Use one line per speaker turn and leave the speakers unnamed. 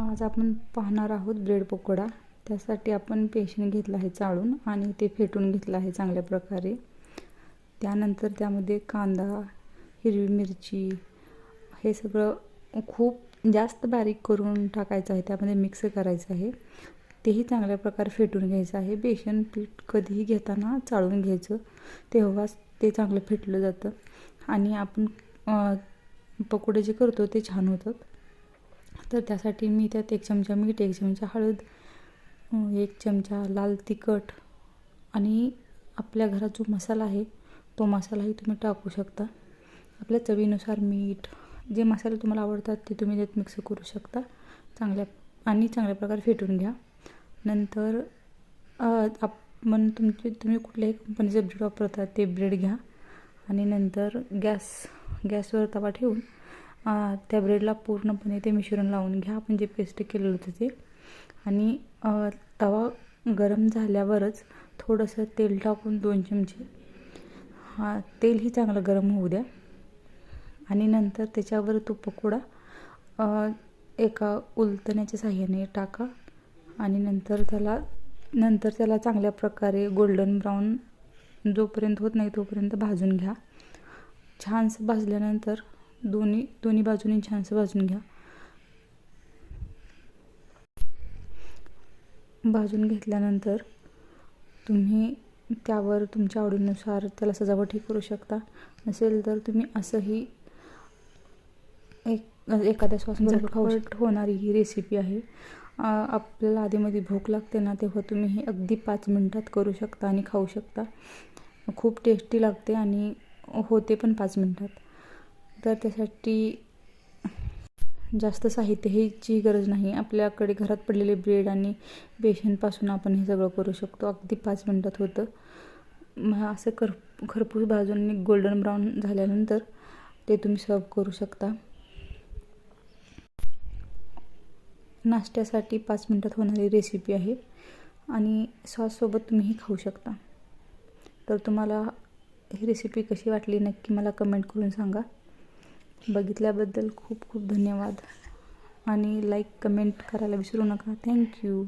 आज आपण पाहणार आहोत ब्रेड पकोडा। त्यासाठी आपण बेसन घेतलं आहे चाळून आणि ते फेटून घेतलं आहे चांगल्या प्रकारे। त्यानंतर त्यामध्ये कांदा, हिरवी मिरची हे सगळं खूप जास्त बारीक करून टाकायचं आहे, त्यामध्ये मिक्स करायचं आहे। तेही चांगल्या प्रकारे फेटून घ्यायचं आहे। बेसन पीठ कधीही घेताना चाळून घ्यायचं, तेव्हाच ते चांगलं फेटलं जातं आणि आपण पकोडे जे करतो ते छान होतात। तर त्यासाठी मी त्यात 1 चमचा मीठ, 1 चमचा हळद, 1 चमचा लाल तिखट आणि आपल्या घरात जो मसाला आहे तो मसालाही तुम्ही टाकू शकता। आपल्या चवीनुसार मीठ, जे मसाले तुम्हाला आवडतात ते तुम्ही त्यात मिक्स करू शकता। चांगल्या प्रकारे फेटून घ्या। नंतर तुम्ही कुठल्याही कंपनीचे ब्रेड वापरतात ते ब्रेड घ्या आणि नंतर गॅसवर तवा ठेवून त्या ब्रेडला पूर्णपणे ते मिश्रण लावून घ्या, आपण जे पेस्ट केलेलं होतं ते। आणि तवा गरम झाल्यावरच थोडंसं तेल टाकून 2 चमचे तेलही चांगलं गरम होऊ द्या आणि नंतर त्याच्यावर तो पकोडा एका उलटण्याच्या साहाय्याने टाका आणि नंतर त्याला चांगल्या प्रकारे गोल्डन ब्राऊन जोपर्यंत होत नाही तोपर्यंत भाजून घ्या। छानसं भाजल्यानंतर दोन्ही बाजूनी छानसं भाजून घ्या। भाजून घेतल्यानंतर तुम्ही त्यावर तुमच्या आवडीनुसार त्याला सजावटही करू शकता। नसेल तर तुम्ही असंही एखाद्या सॉसबरोबर खाऊ शकता। होणारी ही रेसिपी आहे। आपल्याला आधीमध्ये भूक लागते ना, तेव्हा तुम्ही हे अगदी 5 मिनिटात करू शकता आणि खाऊ शकता। खूप टेस्टी लागते आणि होते पण 5 मिनिटात। तर त्यासाठी जास्त साहित्याची गरज नाही। आपल्याकडे घरात पडलेले ब्रेड आणि बेसनपासून आपण हे सगळं करू शकतो। अगदी 5 मिनिटात होतं। असं खरपूस भाजून गोल्डन ब्राऊन झाल्यानंतर ते तुम्ही सर्व करू शकता। नाश्त्यासाठी 5 मिनिटात होणारी रेसिपी आहे आणि सॉससोबत तुम्ही ही खाऊ शकता। तर तुम्हाला ही रेसिपी कशी वाटली नक्की मला कमेंट करून सांगा। बघितल्याबद्दल खूप खूप धन्यवाद आणि लाईक कमेंट करायला विसरू नका। थँक्यू।